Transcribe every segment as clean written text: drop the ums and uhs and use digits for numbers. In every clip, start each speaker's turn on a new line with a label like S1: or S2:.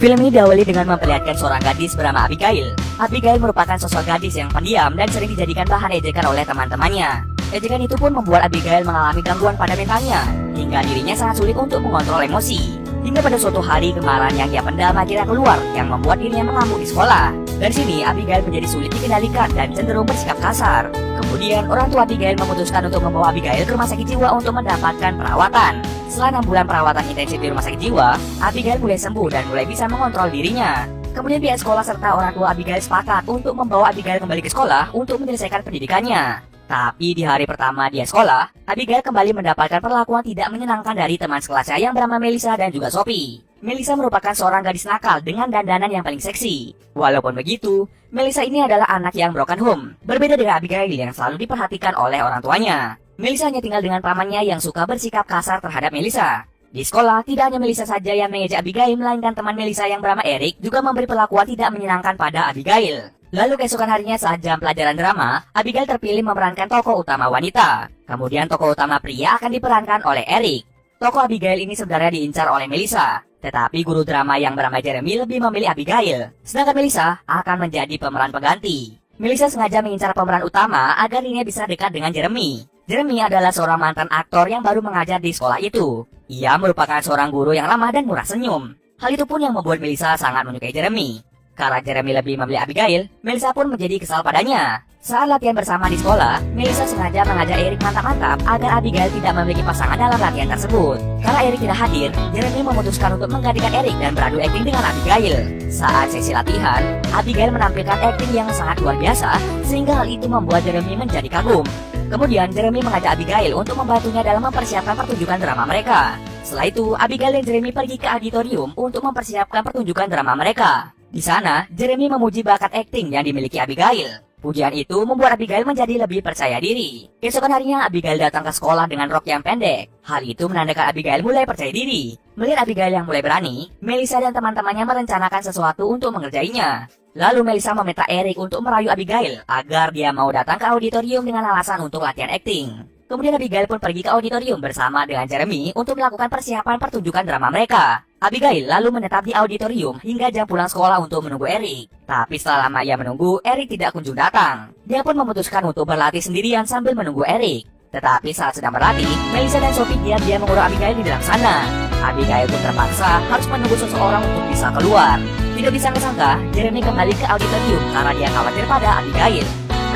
S1: Film ini diawali dengan memperlihatkan seorang gadis bernama Abigail. Abigail merupakan sosok gadis yang pendiam dan sering dijadikan bahan ejekan oleh teman-temannya. Ejekan itu pun membuat Abigail mengalami gangguan pada mentalnya, hingga dirinya sangat sulit untuk mengontrol emosi. Hingga pada suatu hari kemarahan yang ia pendam akhirnya keluar, yang membuat dirinya mengamuk di sekolah. Dari sini Abigail menjadi sulit dikendalikan dan cenderung bersikap kasar. Kemudian orang tua Abigail memutuskan untuk membawa Abigail ke rumah sakit jiwa untuk mendapatkan perawatan. Setelah 6 bulan perawatan intensif di rumah sakit jiwa, Abigail mulai sembuh dan mulai bisa mengontrol dirinya. Kemudian pihak sekolah serta orang tua Abigail sepakat untuk membawa Abigail kembali ke sekolah untuk menyelesaikan pendidikannya. Tapi di hari pertama dia sekolah, Abigail kembali mendapatkan perlakuan tidak menyenangkan dari teman sekelasnya yang bernama Melissa dan juga Sophie. Melissa merupakan seorang gadis nakal dengan dandanan yang paling seksi. Walaupun begitu, Melissa ini adalah anak yang broken home. Berbeda dengan Abigail yang selalu diperhatikan oleh orang tuanya. Melissa hanya tinggal dengan pamannya yang suka bersikap kasar terhadap Melissa. Di sekolah, tidak hanya Melissa saja yang mengejek Abigail, melainkan teman Melissa yang bernama Eric juga memberi perlakuan tidak menyenangkan pada Abigail. Lalu keesokan harinya saat jam pelajaran drama, Abigail terpilih memerankan tokoh utama wanita. Kemudian tokoh utama pria akan diperankan oleh Eric. Tokoh Abigail ini sebenarnya diincar oleh Melissa, tetapi guru drama yang bernama Jeremy lebih memilih Abigail. Sedangkan Melissa akan menjadi pemeran pengganti. Melissa sengaja mengincar pemeran utama agar dirinya bisa dekat dengan Jeremy. Jeremy adalah seorang mantan aktor yang baru mengajar di sekolah itu. Ia merupakan seorang guru yang ramah dan murah senyum. Hal itu pun yang membuat Melissa sangat menyukai Jeremy. Karena Jeremy lebih memilih Abigail, Melissa pun menjadi kesal padanya. Saat latihan bersama di sekolah, Melissa sengaja mengajak Eric mantap-mantap agar Abigail tidak memiliki pasangan dalam latihan tersebut. Karena Eric tidak hadir, Jeremy memutuskan untuk menggantikan Eric dan beradu akting dengan Abigail. Saat sesi latihan, Abigail menampilkan akting yang sangat luar biasa, sehingga hal itu membuat Jeremy menjadi kagum. Kemudian Jeremy mengajak Abigail untuk membantunya dalam mempersiapkan pertunjukan drama mereka. Setelah itu, Abigail dan Jeremy pergi ke auditorium untuk mempersiapkan pertunjukan drama mereka. Di sana, Jeremy memuji bakat akting yang dimiliki Abigail. Pujian itu membuat Abigail menjadi lebih percaya diri. Keesokan harinya, Abigail datang ke sekolah dengan rok yang pendek. Hal itu menandakan Abigail mulai percaya diri. Melihat Abigail yang mulai berani, Melissa dan teman-temannya merencanakan sesuatu untuk mengerjainya. Lalu Melissa meminta Eric untuk merayu Abigail agar dia mau datang ke auditorium dengan alasan untuk latihan akting. Kemudian Abigail pun pergi ke auditorium bersama dengan Jeremy untuk melakukan persiapan pertunjukan drama mereka. Abigail lalu menetap di auditorium hingga jam pulang sekolah untuk menunggu Eric. Tapi setelah lama ia menunggu, Eric tidak kunjung datang. Dia pun memutuskan untuk berlatih sendirian sambil menunggu Eric. Tetapi saat sedang berlatih, Melissa dan Sophie diam-diam mengurung Abigail di dalam sana. Abigail pun terpaksa harus menunggu seseorang untuk bisa keluar. Tidak disangka-sangka, Jeremy kembali ke auditorium karena dia khawatir pada Abigail.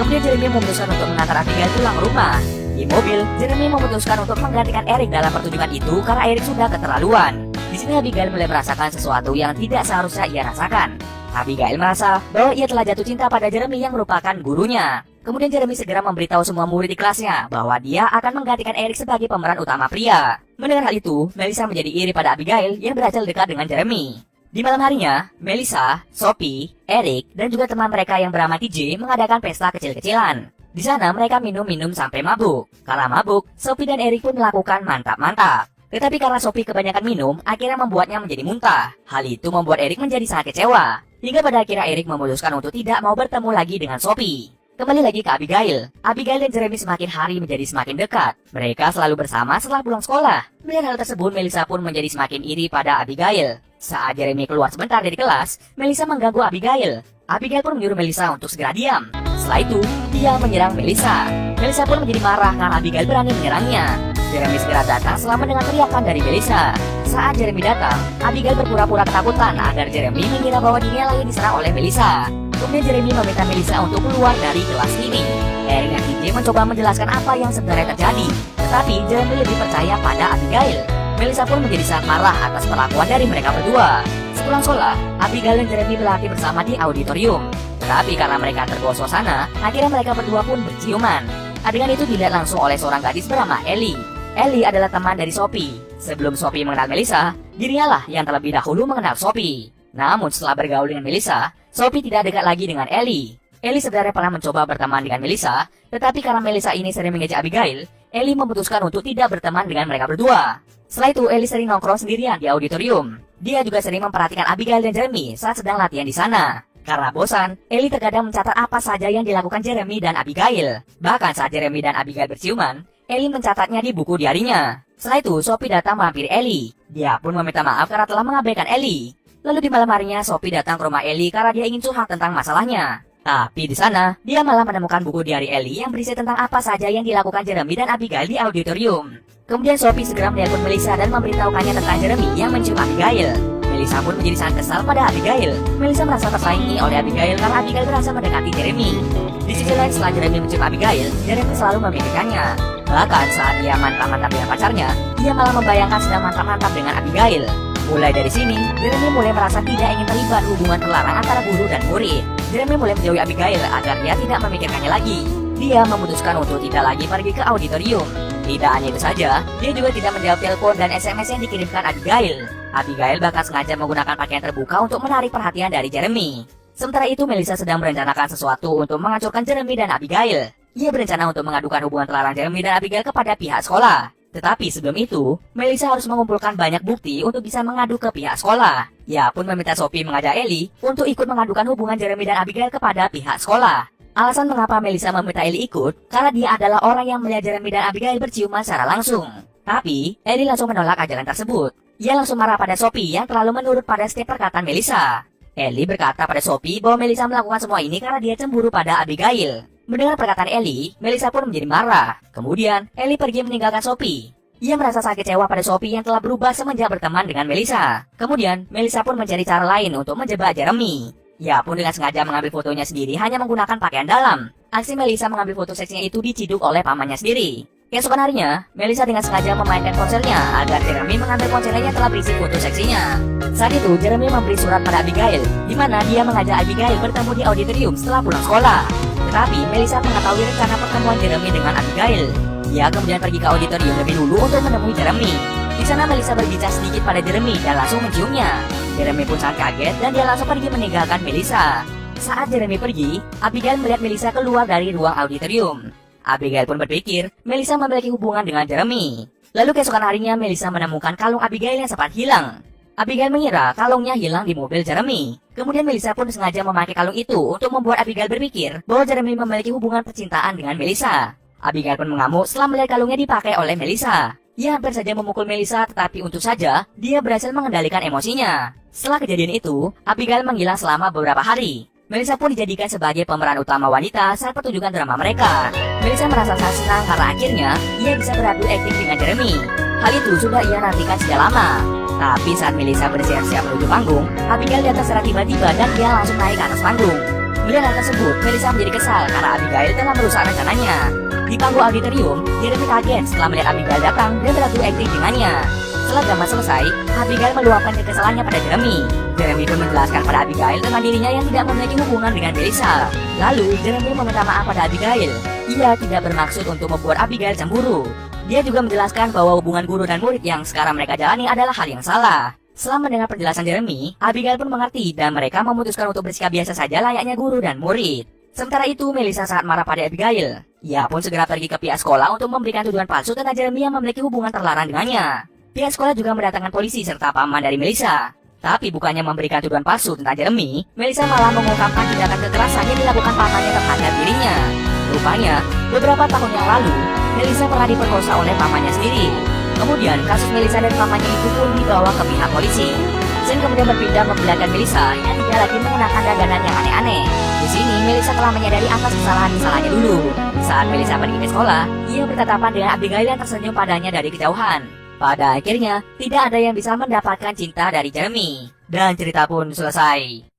S1: Kemudian Jeremy memutuskan untuk mengantar Abigail pulang ke rumah. Di mobil, Jeremy memutuskan untuk menggantikan Eric dalam pertunjukan itu karena Eric sudah keterlaluan. Di sini Abigail mulai merasakan sesuatu yang tidak seharusnya ia rasakan. Abigail merasa bahwa ia telah jatuh cinta pada Jeremy yang merupakan gurunya. Kemudian Jeremy segera memberitahu semua murid di kelasnya bahwa dia akan menggantikan Eric sebagai pemeran utama pria. Mendengar hal itu, Melissa menjadi iri pada Abigail yang berhasil dekat dengan Jeremy. Di malam harinya, Melissa, Sophie, Eric, dan juga teman mereka yang bernama TJ mengadakan pesta kecil-kecilan. Di sana mereka minum-minum sampai mabuk. Karena mabuk, Sophie dan Eric pun melakukan mantap-mantap. Tetapi karena Sophie kebanyakan minum, akhirnya membuatnya menjadi muntah. Hal itu membuat Eric menjadi sangat kecewa. Hingga pada akhirnya Eric memutuskan untuk tidak mau bertemu lagi dengan Sophie. Kembali lagi ke Abigail. Abigail dan Jeremy semakin hari menjadi semakin dekat. Mereka selalu bersama setelah pulang sekolah. Melihat hal tersebut, Melissa pun menjadi semakin iri pada Abigail. Saat Jeremy keluar sebentar dari kelas, Melissa mengganggu Abigail. Abigail pun menyuruh Melissa untuk segera diam. Setelah itu, dia menyerang Melissa. Melissa pun menjadi marah karena Abigail berani menyerangnya. Jeremy segera datang setelah mendengar teriakan dari Melissa. Saat Jeremy datang, Abigail berpura-pura ketakutan agar Jeremy mengira bahwa dirinya lagi diserang oleh Melissa. Kemudian Jeremy meminta Melissa untuk keluar dari kelas ini. Eric dan TJ mencoba menjelaskan apa yang sebenarnya terjadi, tetapi Jeremy lebih percaya pada Abigail. Melissa pun menjadi sangat marah atas perlakuan dari mereka berdua. Sepulang sekolah, Abigail dan Jeremy berlatih bersama di auditorium. Tetapi karena mereka terbawa suasana, akhirnya mereka berdua pun berciuman. Adegan itu dilihat langsung oleh seorang gadis bernama Ellie. Ellie adalah teman dari Sophie. Sebelum Sophie mengenal Melissa, dirinya lah yang terlebih dahulu mengenal Sophie. Namun setelah bergaul dengan Melissa, Sophie tidak dekat lagi dengan Ellie. Ellie sebenarnya pernah mencoba berteman dengan Melissa, tetapi karena Melissa ini sering mengejek Abigail, Ellie memutuskan untuk tidak berteman dengan mereka berdua. Setelah itu, Ellie sering nongkrong sendirian di auditorium. Dia juga sering memperhatikan Abigail dan Jeremy saat sedang latihan di sana. Karena bosan, Ellie terkadang mencatat apa saja yang dilakukan Jeremy dan Abigail. Bahkan saat Jeremy dan Abigail berciuman, Ellie mencatatnya di buku diarinya. Setelah itu, Sophie datang menghampiri Ellie. Dia pun meminta maaf karena telah mengabaikan Ellie. Lalu di malam harinya Sophie datang ke rumah Ellie karena dia ingin curhat tentang masalahnya. Tapi di sana, dia malah menemukan buku diari Ellie yang berisi tentang apa saja yang dilakukan Jeremy dan Abigail di auditorium. Kemudian Sophie segera menelpon Melissa dan memberitahukannya tentang Jeremy yang mencium Abigail. Melissa pun menjadi sangat kesal pada Abigail. Melissa merasa tersaingi oleh Abigail karena Abigail berhasil mendekati Jeremy. Di sisi lain, setelah Jeremy mencium Abigail, Jeremy selalu memikirkannya. Bahkan saat dia mantap-mantap dengan pacarnya, dia malah membayangkan sedang mantap-mantap dengan Abigail. Mulai dari sini, Jeremy mulai merasa tidak ingin terlibat hubungan terlarang antara guru dan murid. Jeremy mulai menjauhi Abigail agar dia tidak memikirkannya lagi. Dia memutuskan untuk tidak lagi pergi ke auditorium. Tidak hanya itu saja, dia juga tidak menjawab telepon dan SMS yang dikirimkan Abigail. Abigail bahkan sengaja menggunakan pakaian terbuka untuk menarik perhatian dari Jeremy. Sementara itu, Melissa sedang merencanakan sesuatu untuk menghancurkan Jeremy dan Abigail. Ia berencana untuk mengadukan hubungan terlarang Jeremy dan Abigail kepada pihak sekolah. Tetapi sebelum itu, Melissa harus mengumpulkan banyak bukti untuk bisa mengadu ke pihak sekolah. Ia pun meminta Sophie mengajak Ellie untuk ikut mengadukan hubungan Jeremy dan Abigail kepada pihak sekolah. Alasan mengapa Melissa meminta Ellie ikut, karena dia adalah orang yang melihat Jeremy dan Abigail berciuman secara langsung. Tapi, Ellie langsung menolak ajakan tersebut. Ia langsung marah pada Sophie yang terlalu menurut pada setiap perkataan Melissa. Ellie berkata pada Sophie bahwa Melissa melakukan semua ini karena dia cemburu pada Abigail. Mendengar perkataan Ellie, Melissa pun menjadi marah. Kemudian, Ellie pergi meninggalkan Sophie. Ia merasa sangat kecewa pada Sophie yang telah berubah semenjak berteman dengan Melissa. Kemudian, Melissa pun mencari cara lain untuk menjebak Jeremy. Ia pun dengan sengaja mengambil fotonya sendiri hanya menggunakan pakaian dalam. Aksi Melissa mengambil foto seksinya itu diciduk oleh pamannya sendiri. Keesokan harinya, Melissa dengan sengaja memainkan ponselnya agar Jeremy mengambil ponselnya yang telah berisi foto seksinya. Saat itu, Jeremy memberi surat pada Abigail, di mana dia mengajak Abigail bertemu di auditorium setelah pulang sekolah. Tetapi, Melissa mengetahui rencana pertemuan Jeremy dengan Abigail. Dia kemudian pergi ke auditorium lebih dulu untuk menemui Jeremy. Di sana Melissa berbicara sedikit pada Jeremy dan langsung menciumnya. Jeremy pun sangat kaget dan dia langsung pergi meninggalkan Melissa. Saat Jeremy pergi, Abigail melihat Melissa keluar dari ruang auditorium. Abigail pun berpikir Melissa memiliki hubungan dengan Jeremy. Lalu keesokan harinya Melissa menemukan kalung Abigail yang sempat hilang. Abigail mengira kalungnya hilang di mobil Jeremy. Kemudian Melissa pun sengaja memakai kalung itu untuk membuat Abigail berpikir bahwa Jeremy memiliki hubungan percintaan dengan Melissa. Abigail pun mengamuk setelah melihat kalungnya dipakai oleh Melissa. Ia hampir saja memukul Melissa, tetapi untung saja dia berhasil mengendalikan emosinya. Setelah kejadian itu, Abigail menghilang selama beberapa hari. Melissa pun dijadikan sebagai pemeran utama wanita saat pertunjukan drama mereka. Melissa merasa sangat senang karena akhirnya ia bisa beradu akting dengan Jeremy. Hal itu sudah ia nantikan sejak lama. Tapi saat Melissa bersiap-siap menuju panggung, Abigail datang secara tiba-tiba dan dia langsung naik ke atas panggung. Melihat hal tersebut, Melissa menjadi kesal karena Abigail telah merusak rencananya. Di panggung auditorium, Jeremy kaget setelah melihat Abigail datang dan beradu akting dengannya. Setelah drama selesai, Abigail meluapkan kekesalannya pada Jeremy. Jeremy pun menjelaskan pada Abigail tentang dirinya yang tidak memiliki hubungan dengan Melissa. Lalu, Jeremy meminta maaf pada Abigail. Ia tidak bermaksud untuk membuat Abigail cemburu. Dia juga menjelaskan bahwa hubungan guru dan murid yang sekarang mereka jalani adalah hal yang salah. Setelah mendengar penjelasan Jeremy, Abigail pun mengerti dan mereka memutuskan untuk bersikap biasa saja layaknya guru dan murid. Sementara itu, Melissa sangat marah pada Abigail. Ia pun segera pergi ke pihak sekolah untuk memberikan tuduhan palsu tentang Jeremy yang memiliki hubungan terlarang dengannya. Pihak sekolah juga mendatangkan polisi serta paman dari Melissa. Tapi bukannya memberikan tuduhan palsu tentang Jeremy, Melissa malah mengungkapkan tindakan kekerasan yang dilakukan pamannya terhadap dirinya. Rupanya, beberapa tahun yang lalu, Melissa pernah diperkosa oleh pamannya sendiri. Kemudian, kasus Melissa dan pamannya itu pun dibawa ke pihak polisi. Zen kemudian berpindah memperlihatkan Melissa yang tidak lagi mengenakan dandanan yang aneh-aneh. Di sini, Melissa telah menyadari atas kesalahan-kesalahannya dulu. Saat Melissa pergi ke sekolah, ia bertatapan dengan Abigail yang tersenyum padanya dari kejauhan. Pada akhirnya, tidak ada yang bisa mendapatkan cinta dari Jeremy. Dan cerita pun selesai.